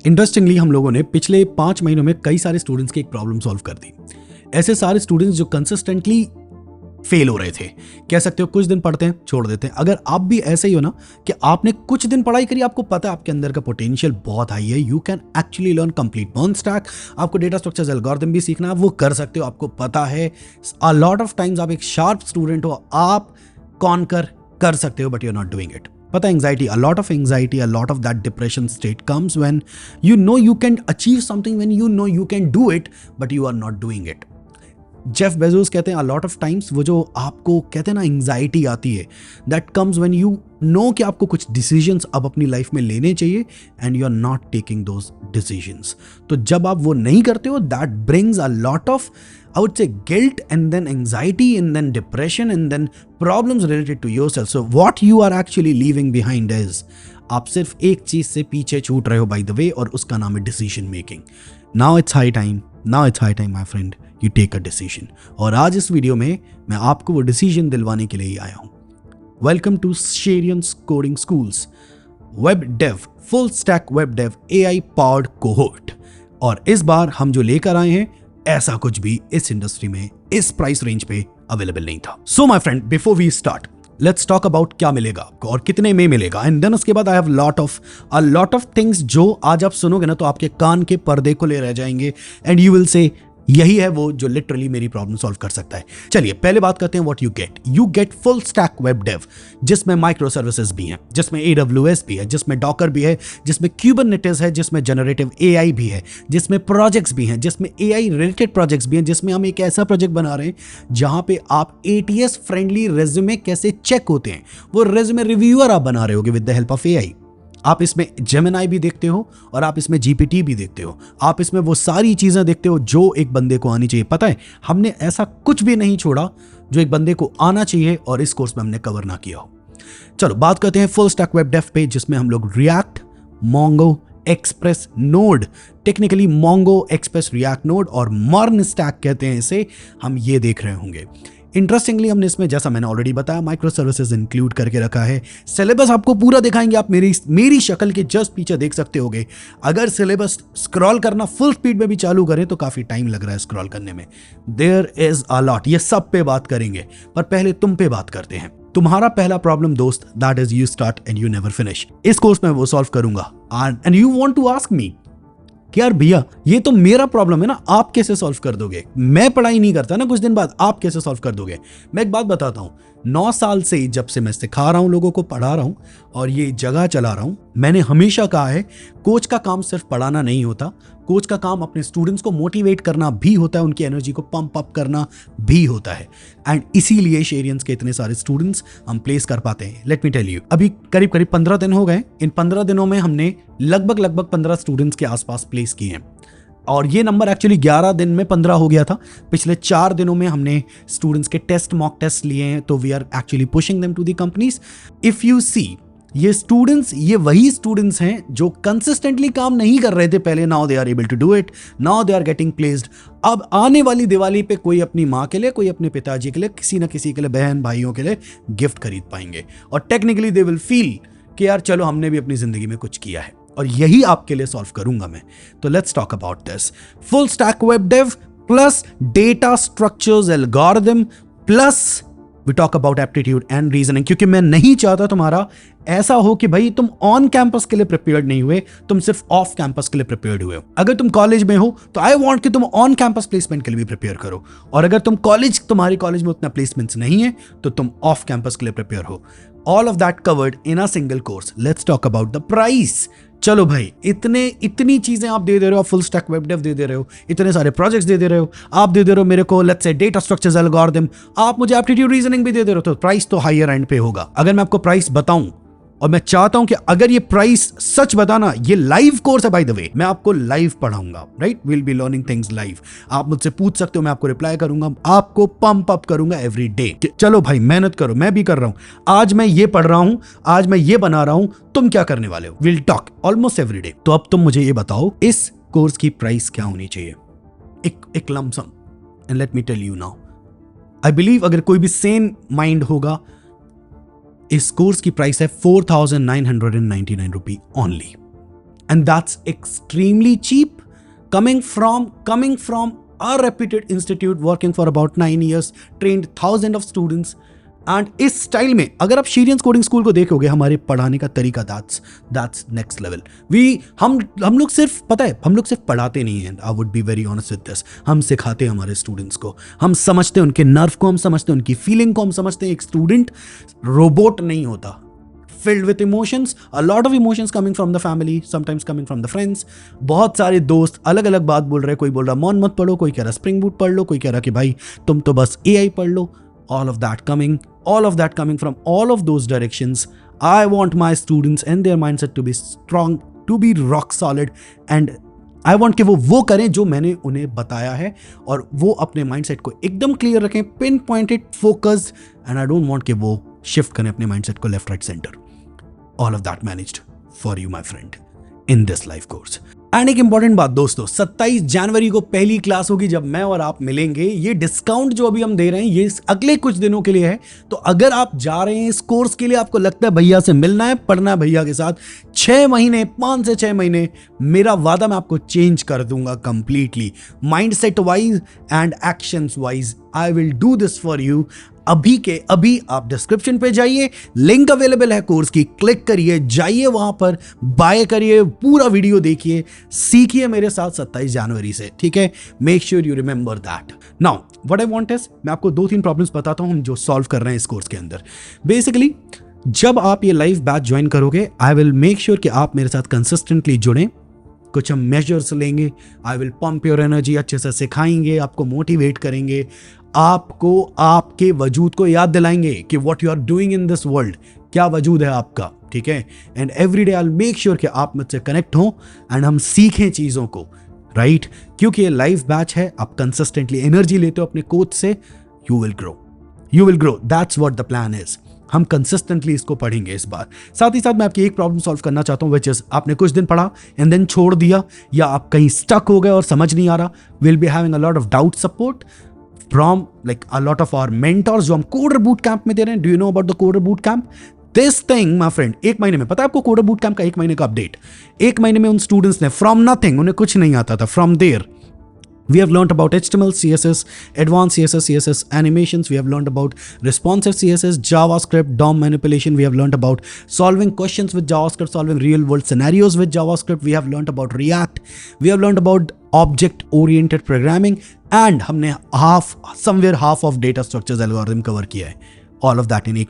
Interestingly हम लोगों ने पिछले 5 महीनों में कई सारे स्टूडेंट्स की एक प्रॉब्लम सॉल्व कर दी। ऐसे सारे स्टूडेंट्स जो कंसिस्टेंटली फेल हो रहे थे, कह सकते हो कुछ दिन पढ़ते हैं छोड़ देते हैं। अगर आप भी ऐसे ही हो ना कि आपने कुछ दिन पढ़ाई करी, आपको पता है आपके अंदर का पोटेंशियल बहुत हाई है, you can actually learn complete burn stack, आपको डेटा स्ट्रक्चर्स एल्गोरिथम भी सीखना है, वो कर सकते हो, आपको पता है। अ लॉट ऑफ टाइम्स आप एक शार्प स्टूडेंट हो, आप कॉन्कर कर सकते हो, but you are not doing it. पता है anxiety, a lot of anxiety, a lot of that depression state comes when you know you can achieve something, when you know you can do it but you are not doing it. Jeff Bezos कहते हैं a lot of times वो जो आपको कहते हैं ना anxiety आती है, that comes when you know कि आपको कुछ डिसीजंस अब अपनी लाइफ में लेने चाहिए and you are not taking those decisions. तो जब आप वो नहीं करते हो, that brings a lot of I would say guilt and then anxiety and then depression and then problems related to yourself. So what you are actually leaving behind is आप सिर्फ एक चीज से पीछे छूट रहे हो by the way, और उसका नाम है decision making. Now it's high time my friend you take a decision। और आज इस वीडियो में मैं आपको वो डिसीजन दिलवाने के लिए ही आया हूं। Welcome to Sheryians coding school's web dev, full stack web dev AI powered cohort. और इस बार हम जो लेकर आए हैं, ऐसा कुछ भी इस इंडस्ट्री में इस प्राइस रेंज पे अवेलेबल नहीं था। So my friend, before we start let's talk about क्या मिलेगा आपको और कितने में मिलेगा, एंड देन उसके बाद I have a lot of things जो आज आप सुनोगे ना तो आपके कान के पर्दे खुले रह जाएंगे एंड यू विल से यही है वो जो लिटरली मेरी प्रॉब्लम सॉल्व कर सकता है। चलिए पहले बात करते हैं what you get full stack web Dave, जिसमें माइक्रो सर्विसेज भी हैं, जिसमें AWS भी है, जिसमें डॉकर भी है, जिसमें क्यूबरनेटिस है, जिसमें जनरेटिव AI भी है, जिसमें प्रोजेक्ट्स भी हैं, जिसमें AI रिलेटेड प्रोजेक्ट्स भी हैं, जिसमें हम एक ऐसा प्रोजेक्ट बना रहे हैं जहां पे आप ATS फ्रेंडली रेज्यूमे कैसे चेक होते हैं वो रेज्यूमे रिव्यूअर आप बना रहे होगे with the help of AI। आप इसमें जेमिनाई भी देखते हो और आप इसमें GPT भी देखते हो, आप इसमें वो सारी चीजें देखते हो जो एक बंदे को आनी चाहिए। पता है हमने ऐसा कुछ भी नहीं छोड़ा जो एक बंदे को आना चाहिए और इस कोर्स में हमने कवर ना किया हो। चलो बात करते हैं फुल स्टैक वेब डेव पे, जिसमें हम लोग react, Mongo, express node, technically Mongo express react node और मर्न स्टैक कहते हैं इसे, हम ये देख रहे होंगे। इंटरेस्टिंगली हमने इसमें, जैसा मैंने ऑलरेडी बताया, माइक्रो सर्विसेज इंक्लूड करके रखा है। सिलेबस आपको पूरा दिखाएंगे, आप मेरी शक्ल के जस्ट पीछे देख सकते होगे। अगर सिलेबस स्क्रॉल करना फुल स्पीड में भी चालू करें तो काफी टाइम लग रहा है स्क्रॉल करने में। देयर इज अ लॉट, ये सब पे बात करेंगे, पर पहले तुम पे बात करते हैं। तुम्हारा पहला प्रॉब्लम दोस्त, that is you start and you never finish. इस कोर्स में वो सॉल्व करूंगा and you want to ask me कि यार भैया ये तो मेरा प्रॉब्लम है ना, आप कैसे सॉल्व कर दोगे? मैं पढ़ाई नहीं करता ना कुछ दिन बाद, आप कैसे सॉल्व कर दोगे? मैं एक बात बताता हूं, 9 साल से जब से मैं सिखा रहा हूं, लोगों को पढ़ा रहा हूं और ये जगह चला रहा हूं, मैंने हमेशा कहा है कोच का काम सिर्फ पढ़ाना नहीं होता, कोच का काम अपने स्टूडेंट्स को मोटिवेट करना भी होता है, उनकी एनर्जी को पंप अप करना भी होता है। एंड इसीलिए शेरियंस के इतने सारे स्टूडेंट्स हम प्लेस कर पाते हैं। लेट मी टेल यू, अभी करीब 15 दिन हो गए। इन 15 दिनों में हमने लगभग 15 स्टूडेंट्स के आसपास प्लेस किए हैं और ये नंबर एक्चुअली 11 दिन में 15 हो गया था। पिछले 4 दिनों में हमने स्टूडेंट्स के मॉक टेस्ट लिए हैं, तो we are actually pushing them to the companies. If you see, ये स्टूडेंट्स, ये वही स्टूडेंट्स हैं जो कंसिस्टेंटली काम नहीं कर रहे थे पहले, now they are able to do it, now they are getting placed. अब आने वाली दिवाली पे कोई अपनी माँ के लिए, कोई अपने पिताजी के लिए, किसी ना किसी के लिए, बहन भाइयों के लिए गिफ्ट खरीद पाएंगे और टेक्निकली दे विल फील कि यार चलो हमने भी अपनी जिंदगी में कुछ किया है, और यही आपके लिए सॉल्व करूंगा मैं। तो let's talk about this full stack web dev plus data structures algorithm plus we talk about aptitude and reasoning, क्योंकि मैं नहीं चाहता तुम्हारा ऐसा हो कि भाई तुम ऑन कैंपस के लिए प्रिपेयर्ड नहीं हुए, तुम सिर्फ ऑफ कैंपस के लिए प्रिपेयर्ड हुए हो। अगर तुम कॉलेज में हो तो आई वांट कि तुम ऑन कैंपस प्लेसमेंट के लिए भी प्रिपेयर करो, और अगर तुम्हारी कॉलेज में उतना प्लेसमेंट्स नहीं है तो तुम ऑफ कैंपस के लिए प्रिपेयर हो। All of that covered in a single course. Let's talk about the price. चलो भाई, इतनी चीजें आप दे रहे हो, फुल स्टैक वेब डेव दे रहे हो, इतने सारे प्रोजेक्ट्स दे रहे हो, आप दे रहे हो मेरे को let's say data structures algorithm, आप मुझे एप्टीट्यूड रीजनिंग भी दे रहे हो, तो प्राइस तो हायर एंड पे होगा। अगर मैं आपको प्राइस बताऊं, और मैं चाहता हूं कि अगर ये प्राइस सच बताना, ये लाइव कोर्स है बाय द वे, मैं आपको लाइव पढ़ाऊंगा, right? Will be learning things live. आप मुझसे पूछ सकते हो, मैं आपको रिप्लाई करूंगा, आपको पंप अप करूंगा एवरी डे। चलो भाई मेहनत करो, मैं भी कर रहा हूं। आज मैं ये पढ़ रहा हूं, आज मैं ये बना रहा हूं, तुम क्या करने वाले हो? Will talk almost every day. तो अब तुम मुझे ये बताओ, इस कोर्स की प्राइस क्या होनी चाहिए? एक lump sum, and let me tell you now, I believe अगर कोई भी सेन माइंड होगा, इस कोर्स की प्राइस है 4,999 रुपी only. and that's extremely cheap coming from a reputed institute working for about 9 years, trained thousands of students. And इस style में अगर आप शीरियंस कोडिंग स्कूल को देखोगे, हमारे पढ़ाने का तरीका दैट्स नेक्स्ट लेवल। हम लोग सिर्फ पता है, हम लोग सिर्फ पढ़ाते नहीं हैं, I would be very honest with this, हम सिखाते हैं हमारे स्टूडेंट्स को, हम समझते हैं उनके नर्व को, हम समझते हैं उनकी फीलिंग को, हम समझते हैं एक स्टूडेंट रोबोट नहीं होता, filled with emotions, a lot of emotions coming from the family, sometimes coming from the friends। बहुत सारे दोस्त अलग अलग बात बोल रहे हैं, कोई बोल रहा मौन मत पढ़ो, कोई कह रहा स्प्रिंग बूट पढ़ लो, कोई कह रहा कि भाई तुम तो बस AI पढ़ लो। all of that coming from all of those directions। I want my students and their mindset to be strong, to be rock solid, and I want कि वो करें जो मैंने उन्हें बताया है, और वो अपने माइंडसेट को एकदम क्लियर रखें, pin pointed, focused, and I don't want कि वो शिफ्ट करें अपने माइंडसेट को left right centre. All of that managed for you, my friend, in this life course। And एक इंपॉर्टेंट बात दोस्तों, 27 जनवरी को पहली क्लास होगी जब मैं और आप मिलेंगे। ये डिस्काउंट जो अभी हम दे रहे हैं ये अगले कुछ दिनों के लिए है, तो अगर आप जा रहे हैं इस कोर्स के लिए, आपको लगता है भैया से मिलना है, पढ़ना है भैया के साथ, 6 महीने, 5 से 6 महीने, मेरा वादा मैं आपको चेंज कर दूंगा completely, mindset wise and actions wise. I will do this for you. अभी के अभी आप डिस्क्रिप्शन पे जाइए, लिंक अवेलेबल है कोर्स की, क्लिक करिए, जाइए वहां पर, बाय करिए, पूरा वीडियो देखिए, सीखिए मेरे साथ 27 जनवरी से, ठीक है। Make sure you remember that. Now what I want is, मैं आपको 2-3 प्रॉब्लम्स बताता हूं हम जो सॉल्व कर रहे हैं इस कोर्स के अंदर। बेसिकली जब आप ये लाइव बैच ज्वाइन करोगे, आई विल मेक श्योर कि आप मेरे साथ कंसिस्टेंटली जुड़ें, कुछ हम मेजर्स लेंगे, I will pump your energy, अच्छे से सिखाएंगे, आपको मोटिवेट करेंगे, आपको आपके वजूद को याद दिलाएंगे कि what you are doing in this world, क्या वजूद है आपका, ठीक है। And every day I will make sure कि आप मुझसे कनेक्ट हो एंड हम सीखें चीज़ों को, राइट। क्योंकि ये लाइव बैच है, आप कंसिस्टेंटली एनर्जी लेते हो अपने कोच से, you will grow, that's what the plan is. हम कंसिस्टेंटली इसको पढ़ेंगे इस बार। साथ ही साथ मैं आपकी एक प्रॉब्लम सॉल्व करना चाहता हूँ, विच इज आपने कुछ दिन पढ़ा एंड देन छोड़ दिया, या आप कहीं स्टक हो गए और समझ नहीं आ रहा। Will be having a lot of doubt support from like a lot of our mentors जो हम कोडर बूट कैंप में दे रहे हैं। Do you know about the coder boot camp? This thing my friend, 1 महीने में, पता है आपको कोडर बूट कैंप का 1 महीने का अपडेट, 1 महीने में उन स्टूडेंट्स ने फ्रॉम नथिंग, उन्हें कुछ नहीं आता था, from there we have learned about HTML, CSS, advanced CSS animations. We have learned about responsive CSS, JavaScript, DOM manipulation. We have learned about solving questions with JavaScript, solving real world scenarios with JavaScript. We have learned about React. We have learned about object oriented programming, and हमने somewhere half of data structures algorithm cover किया है। All of that in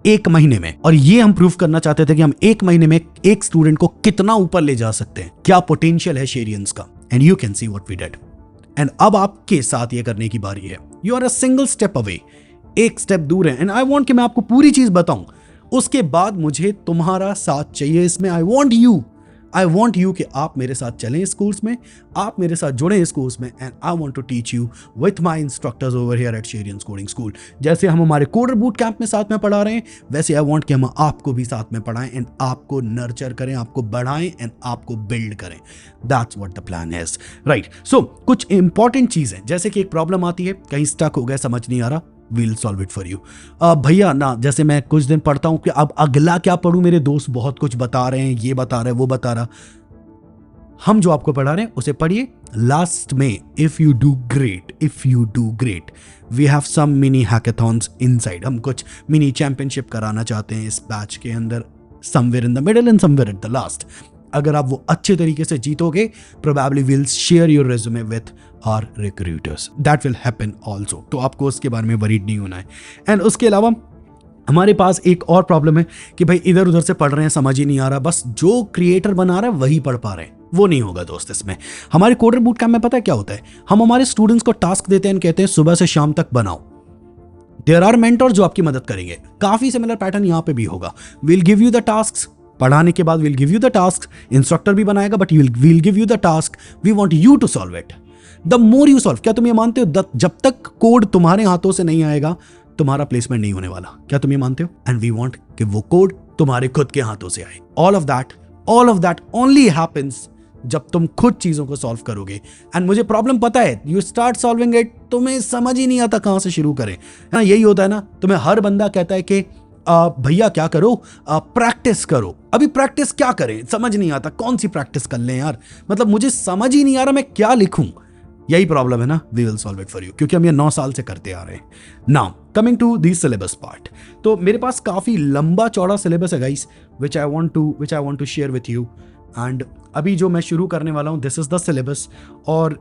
1 महीने में। और ये हम prove करना चाहते थे कि हम 1 महीने में एक स्टूडेंट को कितना ऊपर ले जा सकते हैं, क्या पोटेंशियल है शेरियंस का। And you can see what we did. And अब आपके साथ ये करने की बारी है। You are a single step away, एक स्टेप दूर है, एंड आई वांट कि मैं आपको पूरी चीज बताऊं, उसके बाद मुझे तुम्हारा साथ चाहिए इसमें। आई वांट यू कि आप मेरे साथ चलें इस कोर्स में, आप मेरे साथ जुड़ें इस कोर्स में, and I want to teach you with my instructors over here at Sheryians coding school. जैसे हम हमारे कोडर बूट कैंप में साथ में पढ़ा रहे हैं, वैसे आई वांट कि हम आपको भी साथ में पढ़ाएं एंड आपको नर्चर करें, आपको बढ़ाएं एंड आपको बिल्ड करें। That's what the plan is, right. So कुछ इंपॉर्टेंट चीजें, जैसे कि एक प्रॉब्लम आती है, कहीं स्टक हो गया, समझ नहीं आ रहा, we'll solve it for you. भैया ना, जैसे मैं कुछ दिन पढ़ता हूँ कि अब अगला क्या पढ़ूं, मेरे दोस्त बहुत कुछ बता रहे हैं, ये बता रहे हैं, वो बता रहा, हम जो आपको पढ़ा रहे हैं उसे पढ़िए। लास्ट में if you do great we have some mini hackathons inside. हम कुछ मिनी चैंपियनशिप कराना चाहते हैं इस बैच के अंदर, somewhere in the middle end somewhere at the last. अगर आप वो अच्छे तरीके से जीतोगे, probably will share your resume with our recruiters, that will happen also. तो आपको उसके बारे में वरीड नहीं होना है। एंड उसके अलावा हमारे पास एक और प्रॉब्लम है कि भाई इधर उधर से पढ़ रहे हैं, समझ ही नहीं आ रहा, बस जो क्रिएटर बना रहा है वही पढ़ पा रहे हैं, वो नहीं होगा दोस्त। इसमें हमारे कोडर बूट कैंप में पता है क्या होता है, हम हमारे स्टूडेंट्स को टास्क देते हैं, कहते हैं सुबह से शाम तक बनाओ। देयर आर मेंटर्स जो आपकी मदद करेंगे। काफी सिमिलर पैटर्न यहाँ पे भी होगा। Will give you the task, पढ़ाने के बाद will give you the task, instructor भी बनाएगा, but will give you the task, we want you to solve it. The more you solve, क्या तुम ये मानते हो जब तक कोड तुम्हारे हाथों से नहीं आएगा तुम्हारा प्लेसमेंट नहीं होने वाला? क्या तुम ये मानते हो? एंड वी वांट कि वो कोड तुम्हारे खुद के हाथों से आए। All of that only happens जब तुम खुद चीजों को सॉल्व करोगे। एंड मुझे प्रॉब्लम पता है, यू स्टार्ट सॉल्विंग इट, तुम्हें समझ ही नहीं आता कहां से शुरू करें, है ना। यही होता है ना, तुम्हें हर बंदा कहता है कि भैया क्या करो, प्रैक्टिस करो। अभी प्रैक्टिस क्या करें समझ नहीं आता, कौन सी प्रैक्टिस कर लें यार, मतलब मुझे समझ ही नहीं आ रहा मैं क्या लिखूं। यही प्रॉब्लम है ना, we will solve it for you, क्योंकि हम ये 9 साल से करते आ रहे हैं। Now coming to the syllabus part, तो मेरे पास काफी लंबा चौड़ा सिलेबस है guys, which I want to share with you. And अभी जो मैं शुरू करने वाला हूं, दिस इज द सिलेबस, और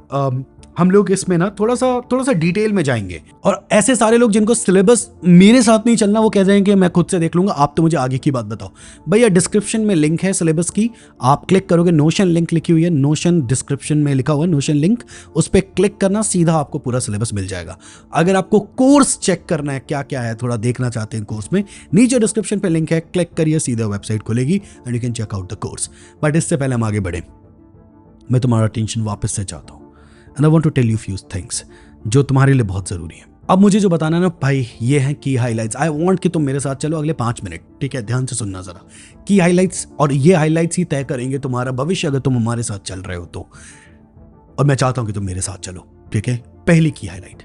हम लोग इसमें ना थोड़ा सा डिटेल में जाएंगे। और ऐसे सारे लोग जिनको सिलेबस मेरे साथ नहीं चलना, वो कह रहे हैं कि मैं खुद से देख लूंगा, आप तो मुझे आगे की बात बताओ। भैया डिस्क्रिप्शन में लिंक है सिलेबस की, आप क्लिक करोगे, नोशन लिंक लिखी हुई है, नोशन डिस्क्रिप्शन में लिखा हुआ है नोशन लिंक, उस पर क्लिक करना, सीधा आपको पूरा सिलेबस मिल जाएगा। अगर आपको कोर्स चेक करना है क्या क्या है, थोड़ा देखना चाहते हैं कोर्स में, नीचे डिस्क्रिप्शन पे लिंक है, क्लिक करिए, सीधा वेबसाइट खुलेगी and you can check out the course. But इससे पहले हम आगे बढ़े, मैं तुम्हारा अटेंशन वापस से चाहता हूँ, and I want to tell you few things जो तुम्हारे लिए बहुत जरूरी है। अब मुझे जो बताना है ना भाई, ये है की हाइलाइट्स। आई वांट कि तुम मेरे साथ चलो अगले 5 मिनट, ठीक है, ध्यान से सुनना जरा। की हाइलाइट्स, और ये हाइलाइट्स ही तय करेंगे तुम्हारा भविष्य, अगर तुम हमारे साथ चल रहे हो तो। और मैं चाहता हूं कि तुम मेरे साथ चलो, ठीक है। पहली की हाइलाइट,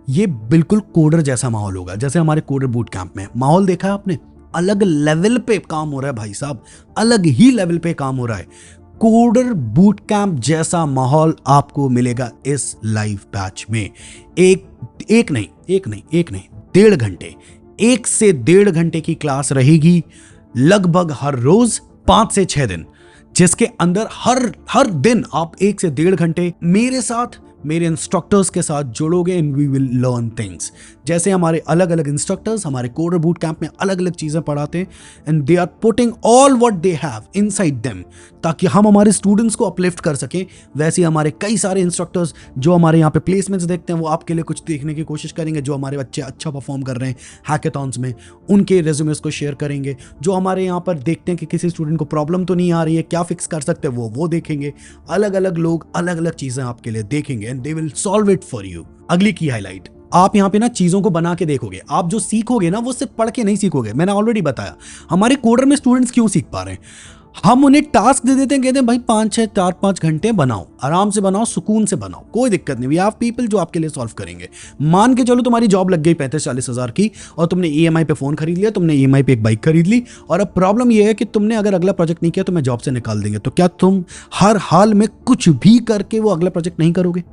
ये बिल्कुल कोडर जैसा माहौल होगा, जैसे हमारे कोडर बूट कैंप में माहौल देखा है आपने, अलग लेवल पे काम हो रहा है भाई साहब, अलग ही लेवल पे काम हो रहा है। कोडर बूट कैंप जैसा माहौल आपको मिलेगा इस लाइव बैच में। एक नहीं 1.5 घंटे, 1 से 1.5 घंटे की क्लास रहेगी लगभग हर रोज 5 से 6 दिन, जिसके अंदर हर दिन आप 1 से 1.5 घंटे मेरे साथ, मेरे इंस्ट्रक्टर्स के साथ जुड़ोगे and we will learn things. जैसे हमारे अलग अलग इंस्ट्रक्टर्स हमारे कोडर बूट कैंप में अलग अलग चीजें पढ़ाते हैं, and they are putting all what they have inside them, ताकि हम हमारे स्टूडेंट्स को अपलिफ्ट कर सकें। वैसे हमारे कई सारे इंस्ट्रक्टर्स जो हमारे यहाँ पे प्लेसमेंट्स देखते हैं, वो आपके लिए कुछ देखने की कोशिश करेंगे। जो हमारे बच्चे अच्छा परफॉर्म कर रहे हैं हैकेथॉन्स में, उनके रेज्यूमेस को शेयर करेंगे। जो हमारे यहाँ पर देखते हैं कि किसी स्टूडेंट को प्रॉब्लम तो नहीं आ रही है, क्या फिक्स कर सकते हैं, वो देखेंगे। अलग अलग लोग अलग अलग चीजें आपके लिए देखेंगे and they will solve it for you. अगली की हाईलाइट, आप यहाँ पे ना चीजों को बना के देखोगे। आप जो सीखोगे ना, वो सिर्फ पढ़ के नहीं सीखोगे। मैंने ऑलरेडी बताया हमारे कोडर में स्टूडेंट्स क्यों सीख पा रहे हैं। हम उन्हें टास्क दे देते हैं, कहते हैं भाई 4-5 घंटे बनाओ, आराम से बनाओ, सुकून से बनाओ, कोई दिक्कत नहीं। वी हैव पीपल जो आपके लिए सॉल्व करेंगे। मान के चलो तुम्हारी जॉब लग गई 35-40 हज़ार की, और तुमने EMI पे फोन खरीद लिया, तुमने EMI पे एक बाइक खरीद ली, और अब प्रॉब्लम यह है कि तुमने अगर अगला प्रोजेक्ट नहीं किया तो मैं जॉब से निकाल देंगे। तो क्या तुम हर हाल में कुछ भी करके वो अगला प्रोजेक्ट नहीं करोगे?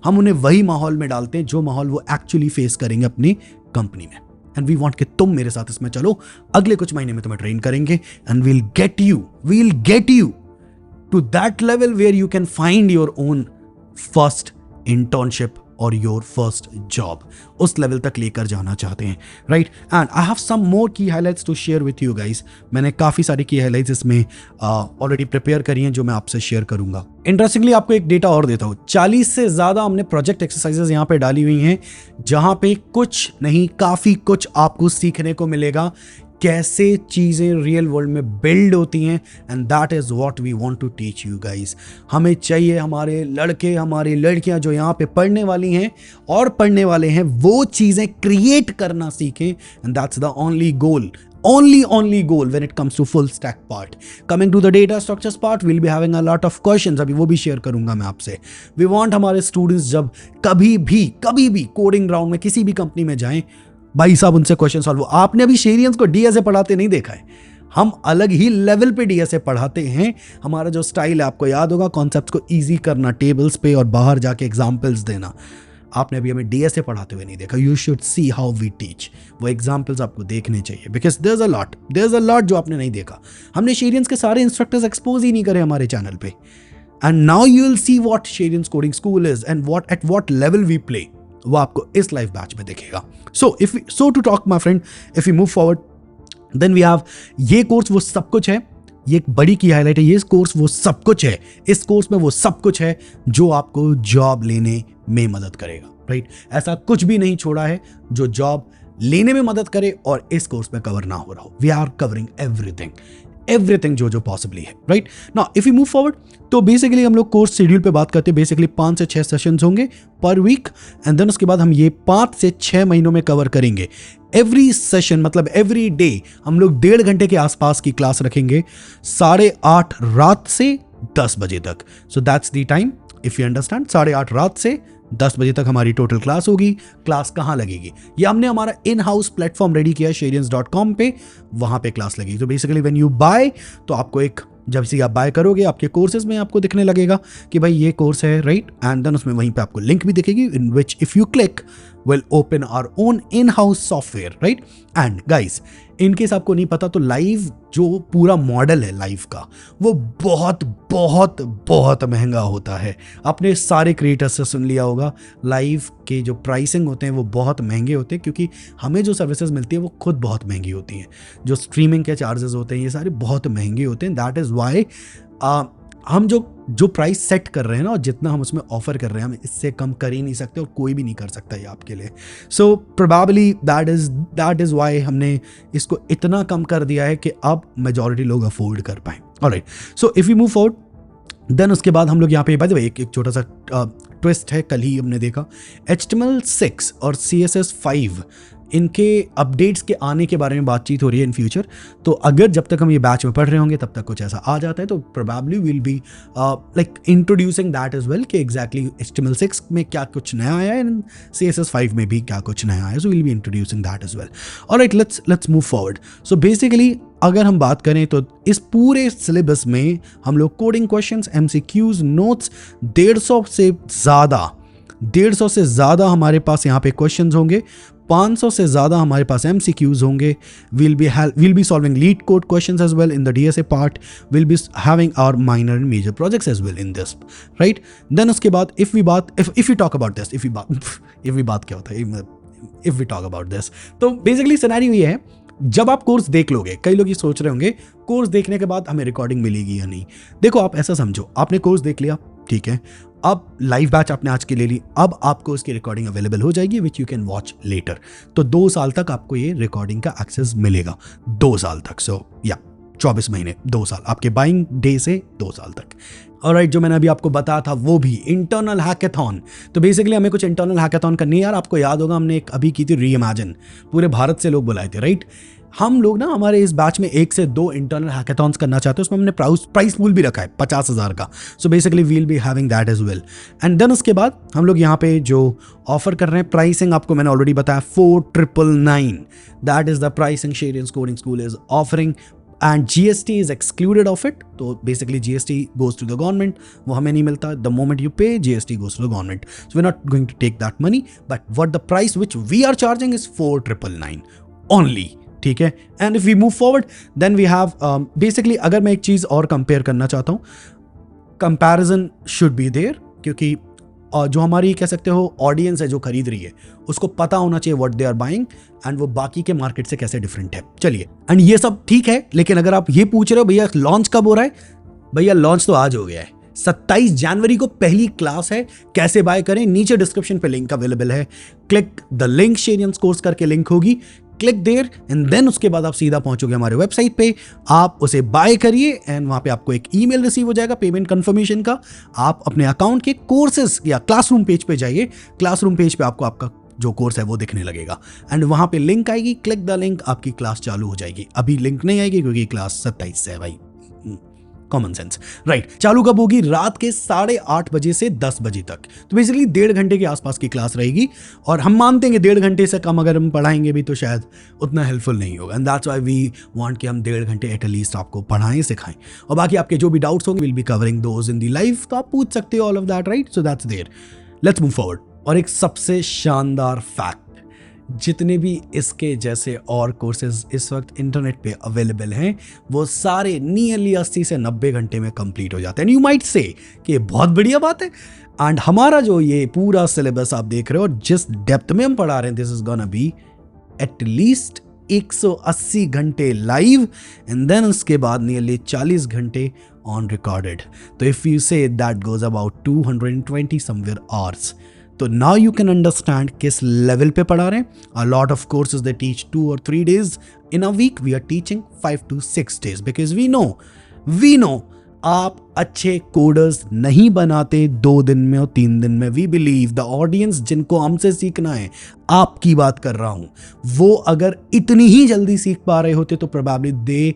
हम उन्हें वही माहौल में डालते हैं जो माहौल वो एक्चुअली फेस करेंगे अपनी कंपनी में। एंड वी वांट कि तुम मेरे साथ इसमें चलो। अगले कुछ महीने में तुम्हें ट्रेन करेंगे and we'll get you to that level where you can find your own first internship और योर फर्स्ट जॉब। उस लेवल तक लेकर जाना चाहते हैं, right. And I have some more key highlights to share with you guys. मैंने काफ़ी सारी की हाइलाइट्स इसमें ऑलरेडी प्रिपेयर करी हैं जो मैं आपसे शेयर करूंगा। इंटरेस्टिंगली आपको एक डेटा और देता हूँ, 40 से ज़्यादा हमने प्रोजेक्ट एक्सरसाइजेज यहाँ पे डाली हुई हैं, जहाँ पे कुछ नहीं काफ़ी कुछ आपको सीखने को मिलेगा, कैसे चीज़ें रियल वर्ल्ड में बिल्ड होती हैं। And that is what we want to teach you guys. हमें चाहिए हमारे लड़के हमारी लड़कियां जो यहाँ पे पढ़ने वाली हैं और पढ़ने वाले हैं, वो चीज़ें क्रिएट करना सीखें। And that's the only goal, only goal when it comes to full stack part. Coming to the data structures part, we'll be having a lot of questions, अभी वो भी शेयर करूंगा मैं आपसे। We want हमारे students जब कभी भी कोडिंग ग्राउंड में किसी भी कंपनी में जाएं, भाई साहब उनसे क्वेश्चन सॉल्व हो। आपने अभी शेरियंस को डीएसए पढ़ाते नहीं देखा है, हम अलग ही लेवल पे डीएसए पढ़ाते हैं। हमारा जो स्टाइल है आपको याद होगा, कॉन्सेप्ट्स को इजी करना टेबल्स पे और बाहर जाके एग्जाम्पल्स देना। आपने अभी हमें डीएसए पढ़ाते हुए नहीं देखा। You should see how we teach. वो एग्जाम्पल्स आपको देखने चाहिए, because there is a lot जो आपने नहीं देखा। हमने शेरियंस के सारे इंस्ट्रक्टर्स एक्सपोज ही नहीं करे हमारे चैनल पे। And now you will see what Sheryians coding school is and at what level we play, वो आपको इस लाइव बैच में दिखेगा। So to talk my friend, if you move forward then we have ये कोर्स वो सब कुछ है। ये एक बड़ी की हाईलाइट है, ये कोर्स वो सब कुछ है। इस कोर्स में वो सब कुछ है जो आपको जॉब लेने में मदद करेगा, राइट। ऐसा कुछ भी नहीं छोड़ा है जो जॉब लेने में मदद करे और इस कोर्स में कवर ना हो रहा हो। वी आर कवरिंग एवरीथिंग जो पॉसिबली है, right. Now if you move forward, तो बेसिकली हम लोग कोर्स शेड्यूल पे बात करते हैं। बेसिकली 5 से 6 सेशंस होंगे पर वीक, एंड देन उसके बाद हम ये 5 से 6 महीनों में कवर करेंगे। एवरी सेशन मतलब एवरी डे हम लोग 1.5 घंटे के आसपास की क्लास रखेंगे, 8:30 रात से 10 बजे तक। So that's the time, if you understand, 8:30 रात से 10 बजे तक हमारी टोटल क्लास होगी। क्लास कहाँ लगेगी, ये हमने हमारा इन हाउस प्लेटफॉर्म रेडी किया है sharians.com पे, वहाँ पे क्लास लगेगी। तो बेसिकली व्हेन यू बाय, तो आपको एक, जब से आप बाय करोगे आपके कोर्सेज में आपको दिखने लगेगा कि भाई ये कोर्स है, राइट, एंड देन उसमें वहीं पे आपको लिंक भी दिखेगी, in which if you click will open our own in house software, right. And guys, in case आपको नहीं पता तो लाइव जो पूरा मॉडल है लाइव का, वो बहुत बहुत बहुत महंगा होता है। आपने सारे क्रिएटर्स से सुन लिया होगा, लाइव के जो प्राइसिंग होते हैं वो बहुत महंगे होते हैं, क्योंकि हमें जो सर्विसेज मिलती है वो खुद बहुत महंगी होती हैं। जो स्ट्रीमिंग के चार्जेस होते हैं ये सारे बहुत महंगे होते हैं। दैट इज़ वाई हम जो प्राइस सेट कर रहे हैं ना, और जितना हम उसमें ऑफर कर रहे हैं, हम इससे कम कर ही नहीं सकते, और कोई भी नहीं कर सकता ये आपके लिए। So probably that is why हमने इसको इतना कम कर दिया है कि अब मेजॉरिटी लोग अफोर्ड कर पाएँ। Alright, so if you move forward, then उसके बाद हम लोग यहाँ पे बाय द वे एक छोटा सा ट्विस्ट है, कल ही हमने देखा HTML6 और CSS5 इनके अपडेट्स के आने के बारे में बातचीत हो रही है इन फ्यूचर। तो अगर जब तक हम ये बैच में पढ़ रहे होंगे तब तक कुछ ऐसा आ जाता है, तो probably will be like introducing that as well, कि एग्जैक्टली HTML6 में क्या कुछ नया आया है, एंड CSS5 में भी क्या कुछ नया आया, so will be introducing that as well. Alright, let's move forward. So basically अगर हम बात करें तो इस पूरे सिलेबस में हम लोग कोडिंग क्वेश्चंस, MCQs, नोट्स 150 से ज़्यादा हमारे पास यहाँ पे क्वेश्चंस होंगे, 500 से ज़्यादा हमारे पास MCQs होंगे। We'll be solving lead code questions as well in the DSA part. We'll be having our minor and major projects as well in this, right? Then उसके बाद if we talk about this, if we बात क्या होता है, if we talk about this, तो basically scenario ये है, जब आप कोर्स देख लोगे, कई लोग ये सोच रहे होंगे कोर्स देखने के बाद हमें रिकॉर्डिंग मिलेगी या नहीं। देखो, आप ऐसा समझो, आपने कोर्स देख लिया, ठीक है, अब लाइव बैच आपने आज की ले ली, अब आपको इसकी रिकॉर्डिंग अवेलेबल हो जाएगी which you can watch later. तो 2 साल तक आपको ये रिकॉर्डिंग का एक्सेस मिलेगा, 2 साल तक। सो या 24 महीने, 2 साल, आपके बाइंग डे से 2 साल तक। ऑलराइट, जो मैंने अभी आपको बताया था वो भी इंटरनल हैकेथॉन। तो बेसिकली हमें कुछ इंटरनल हैकेथॉन करनी है यार। आपको याद होगा हमने एक अभी की थी रीइमेजिन, पूरे भारत से लोग बुलाए थे, राइट। हम लोग ना हमारे इस बैच में 1 से 2 इंटरनल हैकेथॉन्स करना चाहते हैं, उसमें हमने प्राइस पूल भी रखा है 50,000 का। So basically we'll be having that as well. And then उसके बाद हम लोग यहाँ पे जो ऑफर कर रहे हैं, प्राइसिंग आपको मैंने ऑलरेडी बताया 4,999, that is the pricing Sharians Coding School is offering, and GST is excluded of it. तो basically GST goes to the government, वो हमें नहीं मिलता। The moment you pay, GST goes to the government, so we're not going to take that money, but what the price which we are charging is 4,999 only, ठीक है। And if we move forward then we have basically, अगर मैं एक चीज़ और compare करना चाहता हूँ, comparison should be there, क्योंकि जो हमारी कह सकते हो ऑडियंस है जो खरीद रही है, उसको पता होना चाहिए what they are buying, and वो बाकी के मार्केट से कैसे डिफरेंट है। चलिए, एंड ये सब ठीक है, लेकिन अगर आप ये पूछ रहे हो भैया लॉन्च कब हो रहा है, भैया लॉन्च तो आज हो गया है। 27 जनवरी को पहली क्लास है। कैसे बाय करें, नीचे डिस्क्रिप्शन पे लिंक अवेलेबल है, click the link, Sharians course करके लिंक होगी, क्लिक देयर, एंड देन उसके बाद आप सीधा पहुंचोगे हमारे वेबसाइट पे, आप उसे बाय करिए, एंड वहां पे आपको एक ईमेल रिसीव हो जाएगा पेमेंट कंफर्मेशन का। आप अपने अकाउंट के कोर्सेज या क्लासरूम पेज पे जाइए, क्लासरूम पेज पे आपको आपका जो कोर्स है वो दिखने लगेगा, एंड वहां पे लिंक आएगी, क्लिक द लिंक, आपकी क्लास चालू हो जाएगी। अभी लिंक नहीं आएगी क्योंकि क्लास 27 से है भाई, कॉमन सेंस, राइट। चालू कब होगी? रात के 8:30 बजे से 10 बजे तक। तो बेसिकली 1.5 घंटे के आसपास की क्लास रहेगी, और हम मानते हैं कि 1.5 घंटे से कम अगर हम पढ़ाएंगे भी तो शायद उतना हेल्पफुल नहीं होगा, and that's why we want कि हम 1.5 घंटे एटलीस्ट आपको पढ़ाएं, सिखाएं, और बाकी आपके जो भी डाउट्स होंगे will be covering those in the live, तो आप पूछ सकते हो all of that, right. So that's there. Let's move forward. और एक सबसे शानदार फैक्ट, जितने भी इसके जैसे और कोर्सेज इस वक्त इंटरनेट पे अवेलेबल हैं, वो सारे नियरली 80 से 90 घंटे में कंप्लीट हो जाते हैं। यू माइट से कि ये बहुत बढ़िया बात है, एंड हमारा जो ये पूरा सिलेबस आप देख रहे हो और जिस डेप्थ में हम पढ़ा रहे हैं, this is gonna be at least 180 घंटे लाइव, एंड देन उसके बाद नियरली 40 घंटे ऑन रिकॉर्डेड। तो if you say that goes about 220 somewhere hours. तो नाउ यू कैन अंडरस्टैंड किस लेवल पे पढ़ा रहे हैं। A lot of courses they teach 2 or 3 days in a week, we are teaching 5 to 6 days, because we know आप अच्छे coders नहीं बनाते 2 दिन में और 3 दिन में। वी बिलीव द ऑडियंस जिनको हमसे सीखना है, आपकी बात कर रहा हूं, वो अगर इतनी ही जल्दी सीख पा रहे होते तो probably they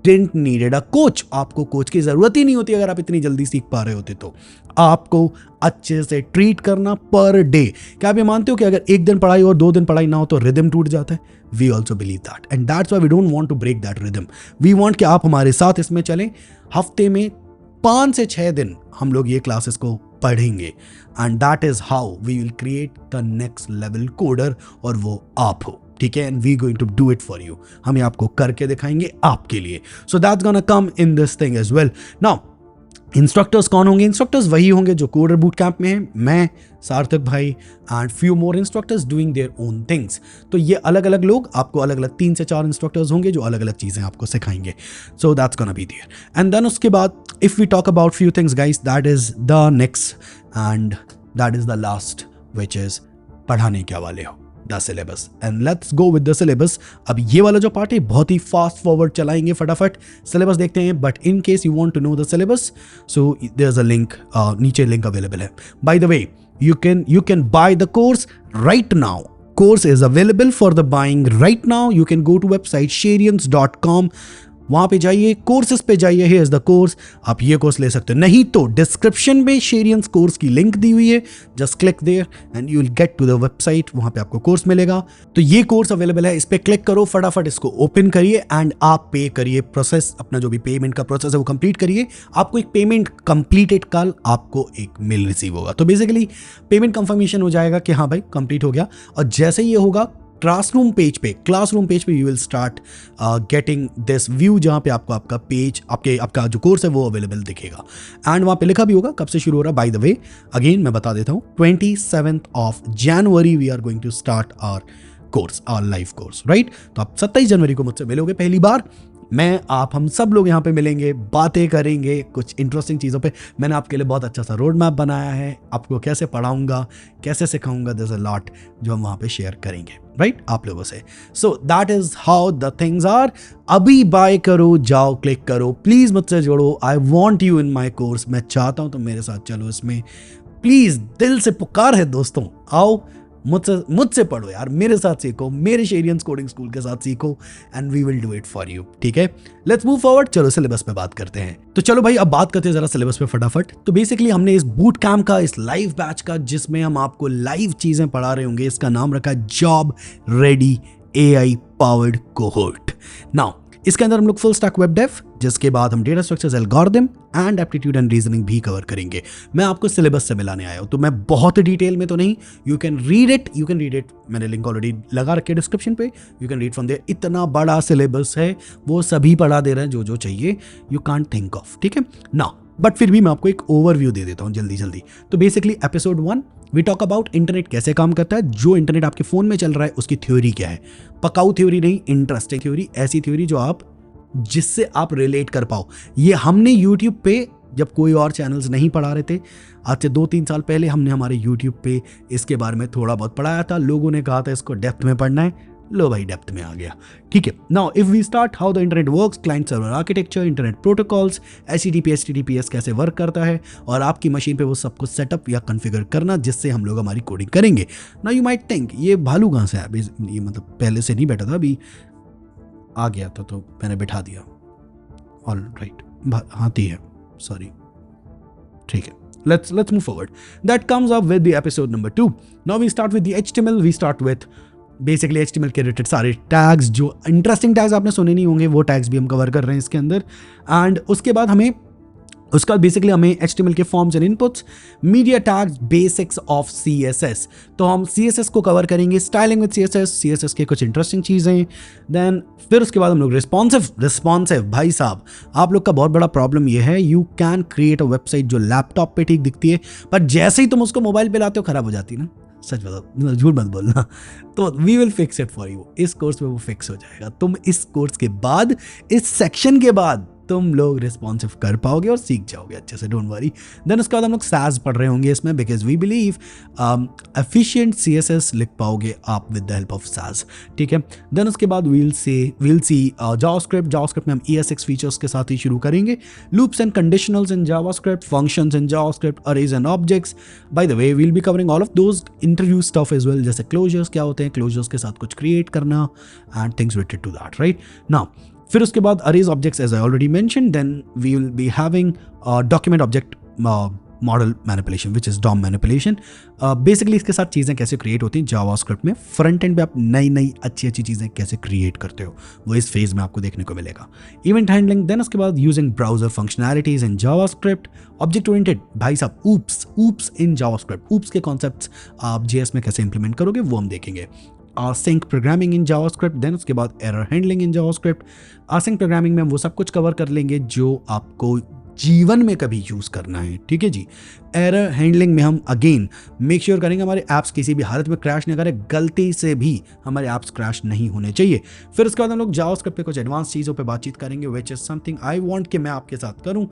didn't needed a coach. आपको कोच की जरूरत ही नहीं होती अगर आप इतनी जल्दी सीख पा रहे होते तो। आपको अच्छे से ट्रीट करना पर डे। क्या आप ये मानते हो कि अगर एक दिन पढ़ाई और 2 दिन पढ़ाई ना हो तो रिदम टूट जाता है? We also believe that and that's why we don't want to break that rhythm. We want कि आप हमारे साथ इसमें चलें। हफ्ते में 5 से 6 दिन हम लोग ये क्लासेस को पढ़ेंगे and that is how we will create the next level coder, और वो आप हो, ठीक है। And we going to do it for you. हम ये आपको करके दिखाएंगे आपके लिए। So that's gonna come in this thing as well. Now instructors कौन होंगे? इंस्ट्रक्टर्स वही होंगे जो कोडर बूट कैंप में हैं, मैं, सार्थक भाई and few more instructors doing their own things. तो ये अलग अलग लोग, आपको अलग अलग 3 से 4 इंस्ट्रक्टर्स होंगे जो अलग अलग चीज़ें आपको सिखाएंगे। So that's gonna be there. And then उसके बाद if we talk about few things guys, that is the next and that is the last which is पढ़ाने क्या वाले हो, the syllabus. And let's go with the syllabus. अब ये वाला जो पार्ट है बहुत ही फास्ट फॉरवर्ड चलाएंगे, फटाफट सिलेबस देखते हैं। But in case you want to know the syllabus, so there is a link, नीचे लिंक अवेलेबल है। By the way you can buy the course right now. Course is available for the buying right now. You can go to website sharians.com. वहां पे जाइए, courses पे जाइए, here is the course. आप ये course ले सकते हो, नहीं तो डिस्क्रिप्शन में शेरियंस कोर्स की लिंक दी हुई है, just click there and you will get to the website. वहां पे आपको कोर्स मिलेगा। तो ये कोर्स अवेलेबल है, इस पे क्लिक करो, फटाफट इसको ओपन करिए एंड आप पे करिए। प्रोसेस अपना जो भी पेमेंट का प्रोसेस है वो कंप्लीट करिए। आपको एक पेमेंट कंप्लीटेड कल आपको एक मेल रिसीव होगा। तो बेसिकली पेमेंट कंफर्मेशन हो जाएगा कि हाँ भाई कंप्लीट हो गया। और जैसे ये होगा क्लासरूम पेज पे you will start getting this view, जहां पे आपको आपका पेज, आपका जो कोर्स है वो अवेलेबल दिखेगा। एंड वहां पे लिखा भी होगा कब से शुरू हो रहा है। बाय द वे अगेन मैं बता देता हूं, 27 January we are going to start our course, our live course, right. तो आप 27 जनवरी को मुझसे मिलोगे पहली बार। मैं, आप, हम सब लोग यहाँ पे मिलेंगे, बातें करेंगे कुछ इंटरेस्टिंग चीज़ों पे। मैंने आपके लिए बहुत अच्छा सा रोड मैप बनाया है, आपको कैसे पढ़ाऊंगा, कैसे सिखाऊंगा, देयर इज अ लॉट जो हम वहाँ पे शेयर करेंगे, राइट, आप लोगों से। So that is how the things are. अभी बाय करो, जाओ क्लिक करो, प्लीज़ मुझसे जोड़ो। I want you in my course. मैं चाहता हूँ तुम मेरे साथ चलो इसमें, प्लीज़, दिल से पुकार है दोस्तों, आओ मुझसे पढ़ो यार, मेरे साथ सीखो, मेरे शेरियंस कोडिंग स्कूल के साथ सीखो and we will do it for you, ठीक है। लेट्स मूव फॉरवर्ड, चलो सिलेबस पे बात करते हैं। तो चलो भाई अब बात करते हैं जरा सिलेबस पे फटाफट। तो बेसिकली हमने इस बूट कैंप का, इस लाइव बैच का, जिसमें हम आपको लाइव चीजें पढ़ा रहे होंगे, इसका नाम रखा है job ready AI powered cohort. Now इसके अंदर हम लोग फुल स्टैक वेब डेव, जिसके बाद हम data structures, algorithm and aptitude and reasoning भी कवर करेंगे। मैं आपको सिलेबस से मिलाने आया हूं, तो मैं बहुत डिटेल में तो नहीं, यू कैन रीड इट, मैंने लिंक ऑलरेडी लगा रखे डिस्क्रिप्शन पे, you can read from there. इतना बड़ा सिलेबस है, वो सभी पढ़ा दे रहे हैं जो चाहिए, यू कांट थिंक ऑफ, ठीक है ना। बट फिर भी मैं आपको एक ओवरव्यू दे देता हूँ जल्दी। तो basically episode 1 we talk about internet कैसे काम करता है, जो इंटरनेट आपके फोन में चल रहा है उसकी थ्योरी क्या है। पकाऊ थ्योरी नहीं, इंटरेस्टिंग थ्योरी, ऐसी थ्योरी जिससे आप रिलेट कर पाओ। ये हमने यूट्यूब पे, जब कोई और चैनल्स नहीं पढ़ा रहे थे, आज से 2-3 साल पहले हमने हमारे यूट्यूब पे इसके बारे में थोड़ा बहुत पढ़ाया था। लोगों ने कहा था इसको डेप्थ में पढ़ना है, लो भाई डेप्थ में आ गया, ठीक है। Now if we start how the internet works, client server architecture, internet protocols, HTTP HTTPS कैसे वर्क करता है, और आपकी मशीन पे वो सब कुछ सेटअप या कॉन्फ़िगर करना, जिससे हम लोग हमारी कोडिंग करेंगे। नाउ यू माइट थिंक ये भालू कहाँ से है, ये मतलब पहले से नहीं बैठा था, अभी आ गया था तो मैंने बिठा दिया। ऑल राइट, हाथी है, सॉरी, ठीक है। Let's move forward. That comes up with the episode number 2. Now we start with the HTML. We start with basically HTML के रिलेटेड सारे टैग्स, जो इंटरेस्टिंग टैग्स आपने सुने नहीं होंगे, वो टैग्स भी हम कवर कर रहे हैं इसके अंदर। एंड उसके बाद उसका बेसिकली हमें HTML के forms and inputs, media tags, basics of CSS। तो हम CSS को कवर करेंगे, स्टाइलिंग विद CSS के कुछ इंटरेस्टिंग चीज़ें। देन फिर उसके बाद हम लोग रिस्पॉन्सिव। भाई साहब, आप लोग का बहुत बड़ा प्रॉब्लम ये है, you can create a website जो लैपटॉप पे ठीक दिखती है, पर जैसे ही तुम उसको मोबाइल पे लाते हो खराब हो जाती है ना। सच बताओ, झूठ मत बोलना। तो we will fix it for you. इस कोर्स में वो फिक्स हो जाएगा। तुम इस कोर्स के बाद, इस सेक्शन के बाद तुम लोग रिस्पॉन्सिव कर पाओगे और सीख जाओगे अच्छे से, डोंट वरी। देन उसके बाद हम लोग सास पढ़ रहे होंगे इसमें, because we believe efficient CSS लिख पाओगे आप विद द हेल्प ऑफ सास, ठीक है। देन उसके बाद वील सी जावास्क्रिप्ट में हम ES6 फीचर्स के साथ ही शुरू करेंगे। Loops and conditionals in JavaScript, functions in JavaScript, arrays and objects. By the way we'll be covering all of those interview stuff as well, जैसे क्लोजर्स क्या होते हैं, क्लोजर्स के साथ कुछ क्रिएट करना and things related to that, right now. फिर उसके बाद arrays objects as I already mentioned, then we will be having document object model manipulation which is DOM manipulation. Basically इसके साथ चीज़ें कैसे क्रिएट होती हैं जावास्क्रिप्ट में, फ्रंट एंड पे आप नई अच्छी चीज़ें कैसे क्रिएट करते हो, वो इस फेज में आपको देखने को मिलेगा। इवेंट हैंडलिंग, देन उसके बाद using browser functionalities in JavaScript, object oriented, भाई साहब ऊप्स इन जावास्क्रिप्ट, ऊप्स के कॉन्सेप्ट्स आप JS में कैसे इंप्लीमेंट करोगे वो हम देखेंगे। Async programming in JavaScript, then उसके बाद error handling in JavaScript. Async programming में हम वो सब कुछ कवर कर लेंगे जो आपको जीवन में कभी यूज़ करना है, ठीक है जी। एरर हैंडलिंग में हम अगेन मेक श्योर करेंगे हमारे ऐप्स किसी भी हालत में क्रैश नहीं करें, गलती से भी हमारे ऐप्स क्रैश नहीं होने चाहिए। फिर उसके बाद हम लोग जावास्क्रिप्ट पे कुछ एडवांस चीज़ों पे बातचीत करेंगे, which is something I want कि मैं आपके साथ करूं।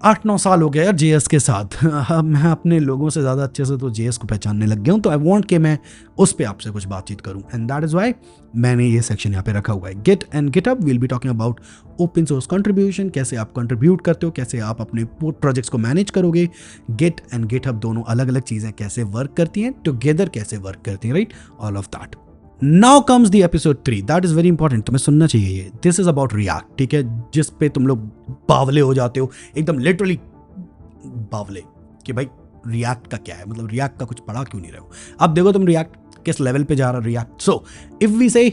8-9 साल हो गए यार JS के साथ, मैं अपने लोगों से ज़्यादा अच्छे से तो JS को पहचानने लग गया हूँ, तो आई वांट कि मैं उस पर आपसे कुछ बातचीत करूँ, एंड दैट इज़ वाई मैंने ये सेक्शन यहाँ पे रखा हुआ है। Git and GitHub, will be talking about open source contribution, कैसे आप कंट्रीब्यूट करते हो, कैसे आप अपने प्रोजेक्ट्स को मैनेज करोगे। गिट एंड गिटहब दोनों अलग अलग चीज़ें कैसे वर्क करती हैं, टुगेदर कैसे वर्क करती हैं, right, all of that. Now comes the episode 3, that is very important, तुम्हें सुनना चाहिए ये। दिस इज अबाउट रिएक्ट, ठीक है, जिस पे तुम लोग बावले हो जाते हो, एकदम लिटरली बावले कि भाई रिएक्ट का क्या है, मतलब रिएक्ट का कुछ पढ़ा क्यों नहीं रहे हो। अब देखो तुम रिएक्ट किस लेवल पे जा रहा है रिएक्ट। सो इफ वी से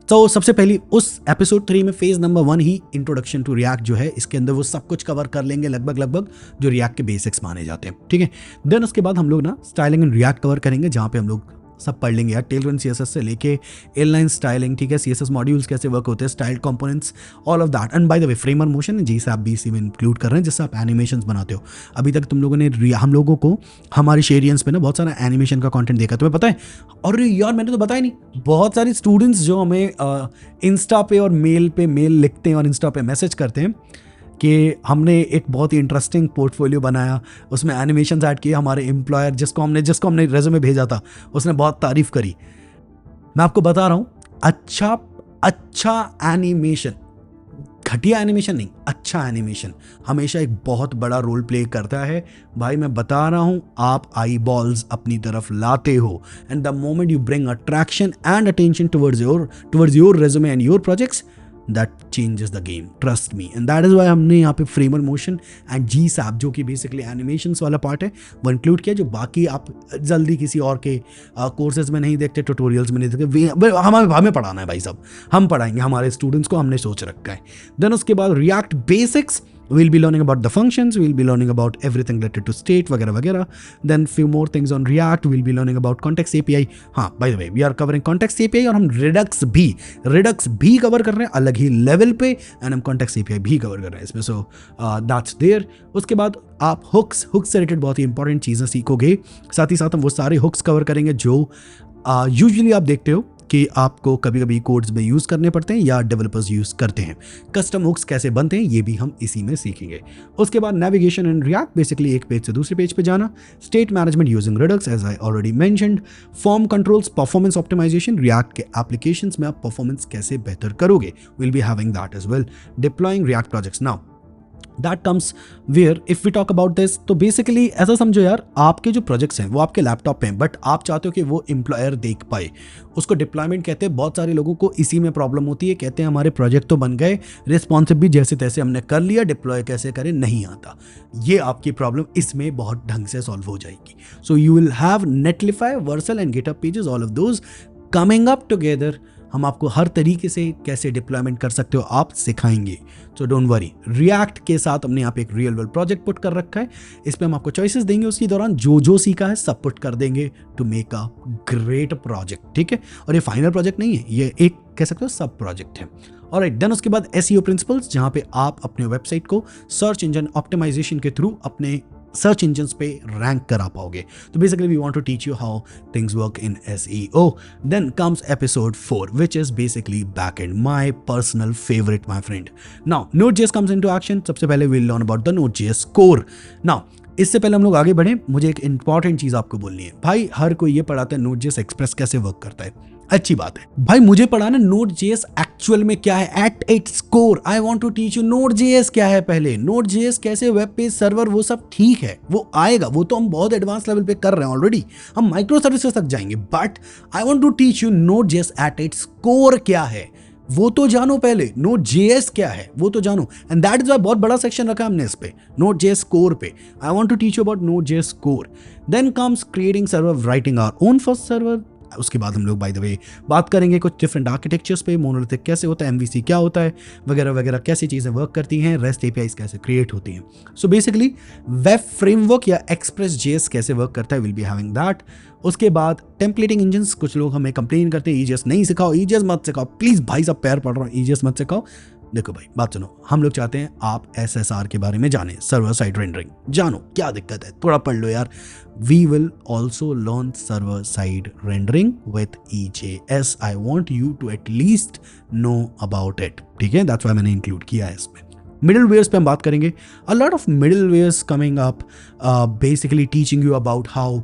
तो सबसे पहली उस एपिसोड 3 में फेज नंबर 1 ही इंट्रोडक्शन टू रिएक्ट जो है, इसके अंदर वो सब कुछ कवर कर लेंगे लगभग जो रिएक्ट के बेसिक्स माने जाते हैं, ठीक है। देन उसके बाद हम लोग ना स्टाइलिंग इन रिएक्ट कवर करेंगे, जहाँ पे हम लोग सब पढ़ लेंगे यार, टेलविंड CSS से लेके इनलाइन स्टाइलिंग, ठीक है, CSS मॉड्यूल्स कैसे वर्क होते हैं, style components, all of that. And bye the way framer motion GSAP भी इसी में इंक्लूड कर रहे हैं, जिससे आप एनिमेशंस बनाते हो। अभी तक तुम लोगों ने हम लोगों को हमारे शेरियंस पे ना बहुत सारा एनिमेशन का कंटेंट देखा, तुम्हें पता है। और यार मैंने तो बताया नहीं, बहुत सारे स्टूडेंट्स जो हमें इंस्टा पे और मेल लिखते हैं और इंस्टा पे मैसेज करते हैं कि हमने एक बहुत ही इंटरेस्टिंग पोर्टफोलियो बनाया, उसमें एनिमेशंस ऐड किए। हमारे एम्प्लॉयर जिसको हमने रेज्यूमे भेजा था, उसने बहुत तारीफ करी। मैं आपको बता रहा हूँ, अच्छा एनिमेशन, घटिया एनिमेशन नहीं, अच्छा एनिमेशन हमेशा एक बहुत बड़ा रोल प्ले करता है। भाई मैं बता रहा हूँ, आप आई बॉल्स अपनी तरफ लाते हो, and the moment you bring attraction and attention towards your resume and your projects, that changes the game, trust me, and that is why हमने यहाँ पे फ्रेमर मोशन एंड GSAP जो कि बेसिकली एनिमेशंस वाला part है वो include किया, जो बाकी आप जल्दी किसी और के कोर्सेज में नहीं देखते, ट्यूटोरियल्स में नहीं देखते। हमें पढ़ाना है भाई साहब, हम पढ़ाएंगे हमारे स्टूडेंट्स को, हमने सोच रखा है। देन उसके बाद react basics, we'll be learning about the functions, we'll be learning about everything related to state वगैरह। then few more things on React, we'll be learning about context API। हाँ, by the way we are covering context API, और हम Redux भी cover कर रहे हैं अलग ही level पे, एंड हम context API भी कवर कर रहे हैं इसमें। so that's there। उसके बाद आप हुक्स से रिलेटेड बहुत ही इंपॉर्टेंट चीज़ें सीखोगे, साथ ही साथ हम वो सारे हुक्स कवर करेंगे जो यूजुअली आप देखते हो कि आपको कभी कभी कोड्स में यूज़ करने पड़ते हैं या डेवलपर्स यूज़ करते हैं। कस्टम हुक्स कैसे बनते हैं ये भी हम इसी में सीखेंगे। उसके बाद नेविगेशन इन रिएक्ट, बेसिकली एक पेज से दूसरे पेज पे जाना। State management using Redux as I already mentioned. Form controls, performance optimisation, React के एप्लीकेशंस में आप परफॉर्मेंस कैसे बेहतर करोगे, will be having that as well. Deploying React projects, now that comes where if we talk about this, तो basically ऐसा समझो यार, आपके जो प्रोजेक्ट्स हैं वो आपके लैपटॉप पे हैं, बट आप चाहते हो कि वो एम्प्लॉयर देख पाए, उसको डिप्लॉयमेंट कहते हैं। बहुत सारे लोगों को इसी में प्रॉब्लम होती है, कहते हैं हमारे प्रोजेक्ट तो बन गए, रिस्पॉन्सिव भी जैसे तैसे हमने कर लिया, डिप्लॉय कैसे करें नहीं आता। ये आपकी प्रॉब्लम इसमें बहुत ढंग से सॉल्व हो जाएगी। So you will have Netlify, Vercel and GitHub pages, all of those coming up together. हम आपको हर तरीके से कैसे डिप्लॉयमेंट कर सकते हो आप सिखाएंगे, सो डोंट वरी। रिएक्ट के साथ हमने यहाँ पे एक रियल वर्ल्ड प्रोजेक्ट पुट कर रखा है, इस पे हम आपको चॉइसेस देंगे, उसके दौरान जो सीखा है सब पुट कर देंगे to make a great project, ठीक है। और ये फाइनल प्रोजेक्ट नहीं है, ये एक कह सकते हो सब प्रोजेक्ट है। ऑलराइट, देन उसके बाद SEO प्रिंसिपल्स, जहाँ पे आप अपने वेबसाइट को सर्च इंजन ऑप्टिमाइजेशन के थ्रू अपने सर्च इंजन्स पे रैंक करा पाओगे। तो basically we want to teach you how things work in SEO। Then comes episode 4 which is basically backend, my personal favourite my friend. Now Node.js comes into action. सबसे पहले we will learn about the Node.js core. Now इससे पहले हम लोग आगे बढ़े, मुझे एक इंपॉर्टेंट चीज आपको बोलनी है। भाई हर कोई ये पढ़ाता है Node.js एक्सप्रेस कैसे वर्क करता है, अच्छी बात है भाई, मुझे पढ़ाना Node.js एक्चुअल में क्या है at its core. I want to teach you Node.js क्या है पहले, Node.js कैसे वेब पेज सर्वर, वो सब ठीक है, वो आएगा, वो तो हम बहुत एडवांस लेवल पे कर रहे हैं ऑलरेडी, हम माइक्रो सर्विसेज तक जाएंगे। But I want to teach you Node.js at its core क्या है, वो तो जानो पहले। Node.js क्या है वो तो जानो, एंड दैट इज वाई बहुत बड़ा सेक्शन रखा है हमने इस पे, Node.js कोर पे। I want to teach you about Node.js core. Then comes creating server, writing our own first server. उसके बाद हम लोग बाय द वे बात करेंगे कुछ डिफरेंट आर्किटेक्चर्स पे, मोनोलिथिक कैसे होता है, MVC क्या होता है, वगैरह वगैरह, कैसी चीज़ें वर्क करती हैं, REST APIs कैसे क्रिएट होती हैं। सो बेसिकली वेब फ्रेमवर्क या Express.js कैसे वर्क करता है, विल बी हैविंग दैट। उसके बाद टेम्पलेटिंग इंजन्स, कुछ लोग हमें कंप्लेन करते हैं EJS नहीं सिखाओ, EJS मत सिखाओ, प्लीज़ भाई साहब पैर पड़ रहा हूँ, EJS मत सिखाओ। देखो भाई बात सुनो, हम लोग चाहते हैं आप SSR के बारे में जाने, सर्वर साइड रेंडरिंग जानो, क्या दिक्कत है, थोड़ा पढ़ लो यार। We will also learn server side rendering with EJS। I want you to at least know about it, ठीक है, दैट्स वाई मैंने इंक्लूड किया है इसमें। मिडलवेयर्स पे हम बात करेंगे, a lot of middlewares coming up, basically teaching you about how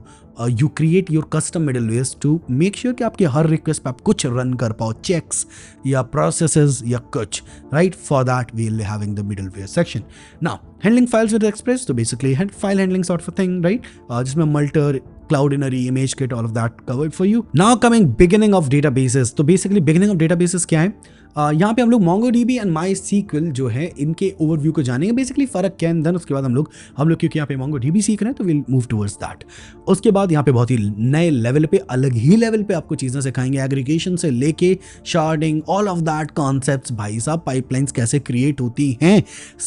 you create your custom middlewares to make sure कि आपके हर रिक्वेस्ट पे आप कुछ रन कर पाओ, चेक्स या प्रोसेसेस या कुछ, right. For that we will be having the middleware section. Now handling files with Express, तो basically file handling sort of thing, right, जिसमें multer, Cloudinary, ImageKit, all of that covered for you. Now coming beginning of databases, तो basically beginning of databases क्या है, यहाँ पे हम लोग MongoDB and MySQL जो है इनके ओवरव्यू को जानेंगे, बेसिकली फर्क क्या है। देन उसके बाद हम लोग क्योंकि यहाँ पे MongoDB सीख रहे हैं तो विल मूव टुवर्ड्स दैट। उसके बाद यहाँ पे बहुत ही नए लेवल पे, अलग ही लेवल पे आपको चीज़ें सिखाएंगे, एग्रीगेशन से लेके sharding, all of that concepts, भाई साहब पाइपलाइंस कैसे क्रिएट होती हैं,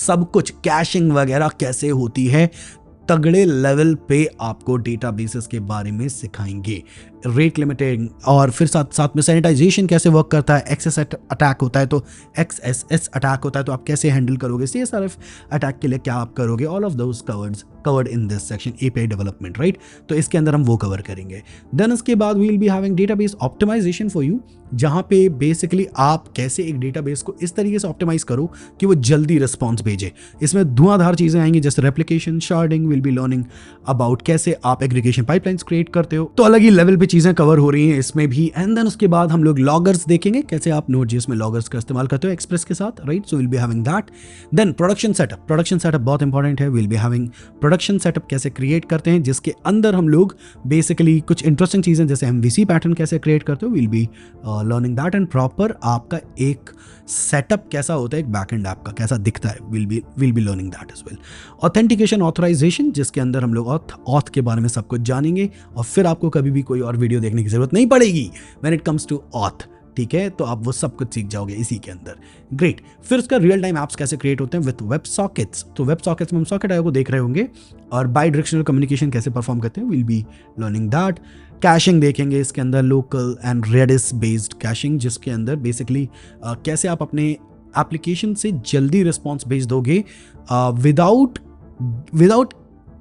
सब कुछ, कैशिंग वगैरह कैसे होती है, तगड़े लेवल पे आपको डेटाबेसेस के बारे में सिखाएंगे, रेट लिमिटिंग, और फिर साथ में सैनिटाइजेशन कैसे वर्क करता है, एक्सेस अटैक होता है तो XSS अटैक होता है तो आप कैसे हैंडल करोगे, CSRF अटैक के लिए क्या आप करोगे, all of those covered in this section, API development, right. तो इसके अंदर हम वो कवर करेंगे। देन उसके बाद we will be having database optimisation for you, जहाँ पे बेसिकली आप कैसे एक डेटाबेस को इस तरीके से ऑप्टिमाइज करो कि वो जल्दी रिस्पॉन्स भेजे। इसमें धुआंधार चीज़ें आएंगी जैसे replication, sharding, will be learning about कैसे आप एग्रीगेशन पाइपलाइंस क्रिएट करते हो, तो अलग ही लेवल पे चीज़ें कवर हो रही हैं इसमें भी। एंड देन उसके बाद हम लोग लॉगर्स देखेंगे, कैसे आप Node.js में लॉगर्स का इस्तेमाल करते हो एक्सप्रेस के साथ, right. So will be having that. Then production setup बहुत इंपॉर्टेंट है, will be having production setup कैसे क्रिएट करते हैं, जिसके अंदर हम लोग बेसिकली कुछ इंटरेस्टिंग चीज़ें जैसे MVC पैटर्न कैसे क्रिएट करते हो, will be learning that. And proper आपका एक सेटअप कैसा होता है, एक बैकएंड ऐप का कैसा दिखता है, will be learning that as well. Authentication, authorisation, जिसके अंदर हम लोग ऑथ के बारे में सब कुछ जानेंगे, और फिर आपको कभी भी कोई और वीडियो देखने की जरूरत नहीं पड़ेगी when it comes to auth, ठीक है, तो आप वो सब कुछ सीख जाओगे इसी के अंदर। ग्रेट। फिर उसका रियल टाइम एप्स कैसे क्रिएट होते हैं विद वेब सॉकेट्स, तो वेब सॉकेट्स में हम सॉकेट आयो को देख रहे होंगे, और बाई डायरेक्शनल कम्युनिकेशन कैसे परफॉर्म करते हैं, will be learning that. Caching देखेंगे इसके अंदर, local and Redis based caching, जिसके अंदर बेसिकली कैसे आप अपने एप्लीकेशन से जल्दी रिस्पॉन्स भेज दोगे without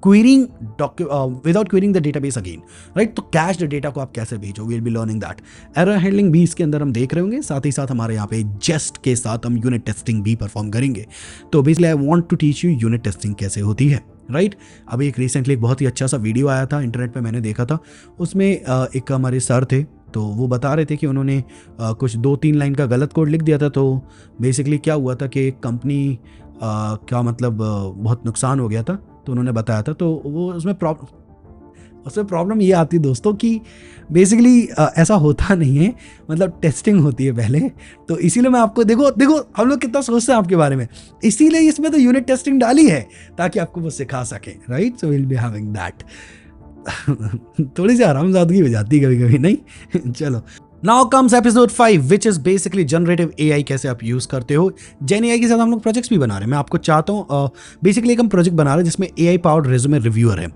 quarrying the database again, right. तो कैश द डेटा को आप कैसे भेजो, will be learning that. Error handling भी इसके अंदर हम देख रहे होंगे, साथ ही साथ हमारे यहाँ पे जेस्ट के साथ हम यूनिट टेस्टिंग भी परफॉर्म करेंगे। तो basically I want to teach you unit testing कैसे होती है, राइट। अभी एक रिसेंटली एक बहुत ही अच्छा सा वीडियो आया था इंटरनेट पे, मैंने देखा था, उसमें एक हमारे सर थे, तो वो बता रहे थे कि उन्होंने कुछ 2-3 लाइन का गलत कोड लिख दिया था। तो बेसिकली क्या हुआ था कि कंपनी का मतलब बहुत नुकसान हो गया था, तो उन्होंने बताया था। तो वो उसमें प्रॉब्लम ये आती है दोस्तों कि बेसिकली ऐसा होता नहीं है, मतलब टेस्टिंग होती है पहले, तो इसीलिए मैं आपको देखो हम लोग कितना सोचते हैं आपके बारे में, इसीलिए इसमें तो यूनिट टेस्टिंग डाली है ताकि आपको वो सिखा सकें, right. So will be having that. थोड़ी सी आरामजादगी हो जाती है कभी कभी, नहीं। चलो, now comes episode 5 which is basically generative AI कैसे आप यूज करते हो। जेन AI के साथ हम लोग प्रोजेक्ट्स भी बना रहे हैं। मैं आपको चाहता हूँ बेसिकली एक हम प्रोजेक्ट बना रहे हैं जिसमें AI पावर्ड रेज्यूमे रिव्यूअर है।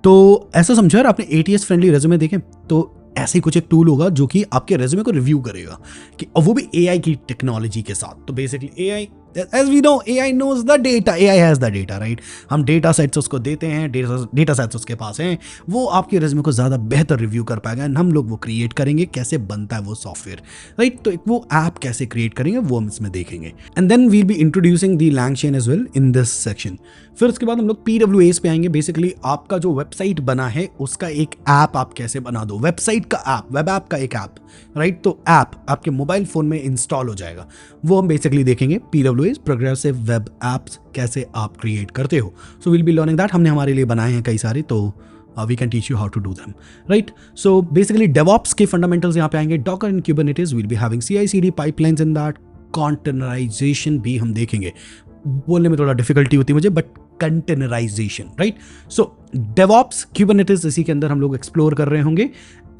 तो ऐसा समझो यार, आपने ATS फ्रेंडली रेज्यूमे देखे, तो ऐसे ही कुछ एक टूल होगा जो कि आपके रेज्यूमे को रिव्यू करेगा, कि और वो भी AI की टेक्नोलॉजी के साथ। तो basically AI as we know AI knows the data, AI has the data, right? हम डेटा सेट्स उसको देते हैं, डेटा सेट्स उसके पास हैं, वो आपके रेज्यूमे को ज़्यादा बेहतर रिव्यू कर पाएगा एंड हम लोग वो क्रिएट करेंगे, कैसे बनता है वो सॉफ्टवेयर, राइट? तो वो ऐप कैसे क्रिएट करेंगे वो हम इसमें देखेंगे and then we'll be introducing the LangChain as well in this section. फिर उसके बाद हम लोग PWAs पे आएंगे। बेसिकली आपका जो वेबसाइट बना है उसका एक ऐप आप कैसे बना दो, वेबसाइट का ऐप, वेब ऐप का एक ऐप, राइट? तो ऐप आपके मोबाइल फोन में इंस्टॉल हो जाएगा, वो हम बेसिकली देखेंगे। PWAs, प्रोग्रेसिव वेब एप्स, कैसे आप क्रिएट करते हो। So will be learning that. हमने हमारे लिए बनाए हैं कई सारे, तो we can teach you how to do them, right? So basically DevOps के फंडामेंटल्स यहाँ पे आएंगे। Docker and Kubernetes, will be having CI/CD pipelines in that. Containerization भी हम देखेंगे, बोलने में थोड़ा डिफिकल्टी होती है मुझे, but containerisation, right? So DevOps, Kubernetes इसी के अंदर हम लोग एक्सप्लोर कर रहे होंगे।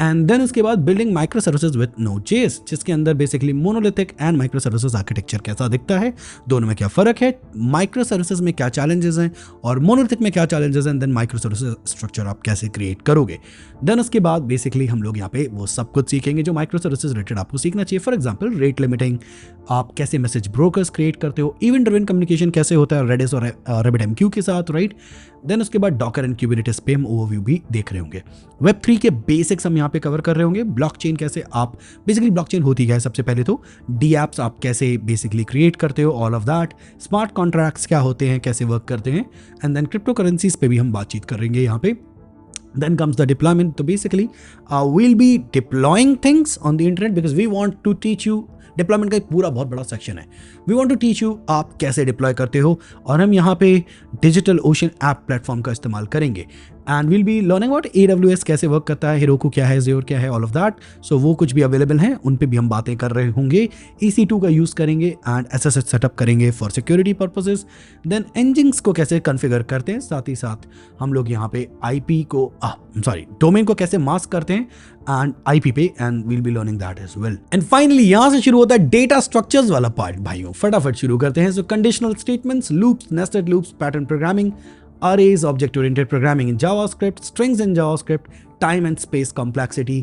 एंड देन उसके बाद building micro services with Node.js, जिसके अंदर basically monolithic and micro services architecture कैसा दिखता है, दोनों में क्या फर्क है, माइक्रो सर्विसेज में क्या चैलेंजेस हैं और मोनोलिथिक में क्या चैलेंजेस हैं, देन माइक्रो सर्विसेज स्ट्रक्चर आप कैसे क्रिएट करोगे। देन उसके बाद बेसिकली हम लोग यहाँ पे वो सब कुछ सीखेंगे जो माइक्रो सर्विसेज रिलेटेड आपको सीखना चाहिए। फॉर एग्जाम्पल रेट लिमिटिंग, आप कैसे मैसेज ब्रोकर्स क्रिएट करते हो, इवेंट ड्रिवन कम्युनिकेशन कैसे होता है Redis और RabbitMQ के साथ, राइट? देन उसके बाद डॉकर एंड क्यूबरनेटिस पे हम ओवरव्यू भी देख रहे होंगे। Web3 के बेसिक्स हम यहाँ पे कवर कर रहे होंगे। ब्लॉकचेन कैसे आप, बेसिकली ब्लॉकचेन होती क्या है, सबसे पहले तो DApps आप कैसे बेसिकली क्रिएट करते हो, all of that. Smart contracts क्या होते हैं, कैसे वर्क करते हैं, एंड देन क्रिप्टो करेंसीज पे भी हम बातचीत करेंगे यहाँ पे। Then comes the deployment. So basically, we'll be deploying things on the internet because we want to teach you. Deployment का एक पूरा बहुत बड़ा सेक्शन है। We want to teach you आप कैसे डिप्लॉय करते हो, और हम यहाँ पे डिजिटल ओशन ऐप प्लेटफॉर्म का इस्तेमाल करेंगे। And will be learning about AWS कैसे वर्क करता है, Heroku क्या है, Azure क्या है, ऑल ऑफ दैट। सो वो कुछ भी अवेलेबल हैं, उन पे भी हम बातें कर रहे होंगे। EC2 का यूज़ करेंगे एंड SSH सेटअप करेंगे फॉर सिक्योरिटी पर्पसेस। देन एंजिंग्स को कैसे कॉन्फ़िगर करते हैं, साथ ही साथ हम लोग यहाँ पे IP को डोमेन को कैसे मास्क करते हैं एंड IP पे, and will be learning that as well. And finally यहाँ से शुरू होता है डेटा स्ट्रक्चर्स वाला पार्ट। भाइयों फटाफट शुरू करते हैं। So conditional statements, loops, nested loops, pattern programming, arrays, object-oriented programming in JavaScript, strings in JavaScript, time and space complexity,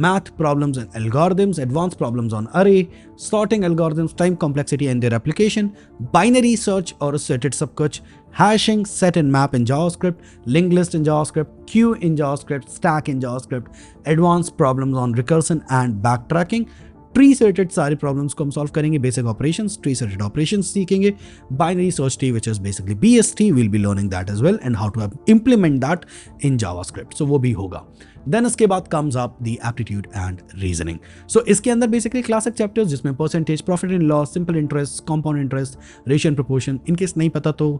math problems and algorithms, advanced problems on array, sorting algorithms, time complexity and their application, binary search और related सब कुछ, hashing, set and map in JavaScript, linked list in JavaScript, queue in JavaScript, stack in JavaScript, advanced problems on recursion and backtracking, tree से related सारे problems को हम solve करेंगे। Basic operations, tree से related operations सीखेंगे। Binary search tree which is basically BST, will be learning that as well and how to implement that in JavaScript. So वो भी होगा। देन उसके बाद comes up the aptitude and reasoning. So इसके अंदर basically classic chapters जिसमें percentage, profit and loss, simple interest, compound interest, ratio and proportion, in case नहीं पता तो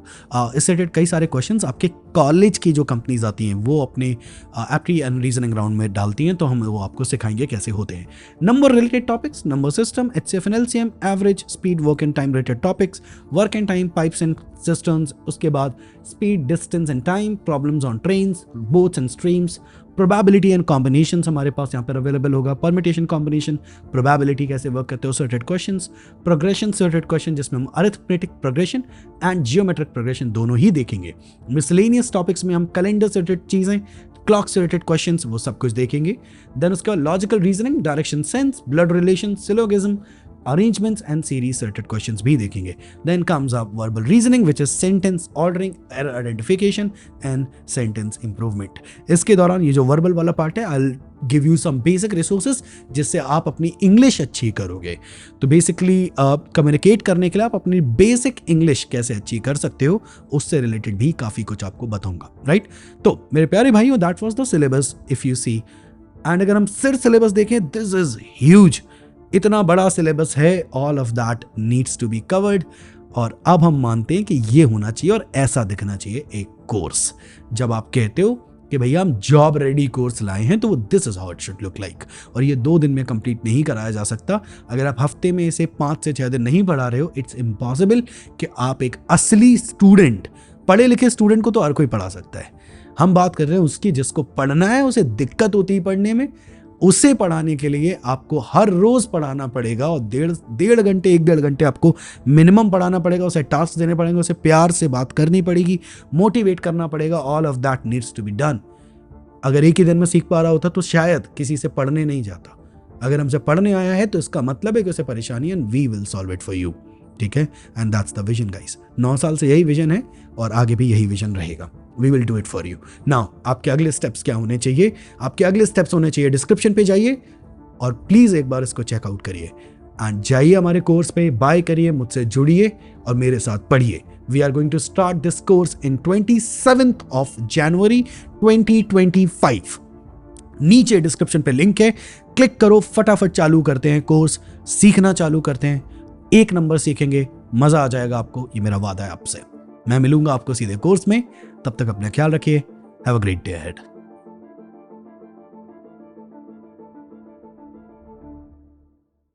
इससे रिलेटेड कई सारे क्वेश्चंस आपके कॉलेज की जो कंपनीज आती हैं वो अपने एप्टी एंड रीजनिंग राउंड में डालती हैं, तो हम वो आपको सिखाएंगे कैसे होते हैं। Number related topics, number system, HCF and LCM, average, speed, work and time related topics, work and time, pipes and systems, उसके बाद speed, distance and time, problems on trains, boats and streams, probability and combinations हमारे पास यहाँ पर available होगा। Permutation, combination, probability कैसे work करते हो, sorted questions, progression sorted question जिसमें हम arithmetic progression and geometric progression दोनों ही देखेंगे। मिसलेनियस टॉपिक्स में हम कैलेंडर से रिलेटेड चीज़ें, क्लॉक से रिलेटेड क्वेश्चंस, वो सब कुछ देखेंगे। देन उसके बाद logical reasoning, direction sense, blood relation, syllogism, arrangements and series related questions भी देखेंगे। Then comes up verbal reasoning which is sentence ordering, error identification and sentence improvement। इसके दौरान ये जो verbal वाला पार्ट है I'll give you some basic resources जिससे आप अपनी इंग्लिश अच्छी करोगे। तो बेसिकली कम्युनिकेट करने के लिए आप अपनी बेसिक इंग्लिश कैसे अच्छी कर सकते हो उससे रिलेटेड भी काफ़ी कुछ आपको बताऊंगा, राइट? तो मेरे प्यारे भाइयों that was the syllabus if you see. And अगर हम सिर्फ सिलेबस देखें, दिस इज ह्यूज, इतना बड़ा सिलेबस है, all of that needs to be covered. और अब हम मानते हैं कि ये होना चाहिए और ऐसा दिखना चाहिए एक कोर्स। जब आप कहते हो कि भैया हम जॉब रेडी कोर्स लाए हैं तो this is how it should look like. और ये 2 दिन में कंप्लीट नहीं कराया जा सकता। अगर आप हफ्ते में इसे 5 से 6 दिन नहीं पढ़ा रहे हो, इट्स इम्पॉसिबल कि आप एक असली स्टूडेंट, पढ़े लिखे स्टूडेंट को तो हर कोई पढ़ा सकता है। हम बात कर रहे हैं उसकी जिसको पढ़ना है, उसे दिक्कत होती है पढ़ने में, उसे पढ़ाने के लिए आपको हर रोज पढ़ाना पड़ेगा और 1.5 घंटे 1.5 घंटे आपको मिनिमम पढ़ाना पड़ेगा। उसे टास्क देने पड़ेंगे, उसे प्यार से बात करनी पड़ेगी, मोटिवेट करना पड़ेगा। All of that needs to be done. अगर एक ही दिन में सीख पा रहा होता तो शायद किसी से पढ़ने नहीं जाता। अगर हमसे पढ़ने आया है तो इसका मतलब है कि उसे परेशानी है, we will solve it for you. ठीक है, and that's the vision guys. 9 साल से यही विजन है और आगे भी यही विजन रहेगा। We will do it for you. Now आपके अगले स्टेप्स क्या होने चाहिए? आपके अगले स्टेप्स होने चाहिए, डिस्क्रिप्शन पे जाइए और प्लीज एक बार इसको चेकआउट करिए एंड जाइए हमारे कोर्स पे, बाय करिए, मुझसे जुड़िए और मेरे साथ पढ़िए। We are going to start this course in 27th of January 2025। नीचे डिस्क्रिप्शन पे लिंक है, क्लिक करो, फटाफट चालू करते हैं कोर्स, सीखना चालू करते हैं। 1 नंबर सीखेंगे, मजा आ जाएगा आपको, ये मेरा वादा है आपसे। मैं मिलूंगा आपको सीधे कोर्स में, तब तक अपना ख्याल रखिए। Have a great day ahead.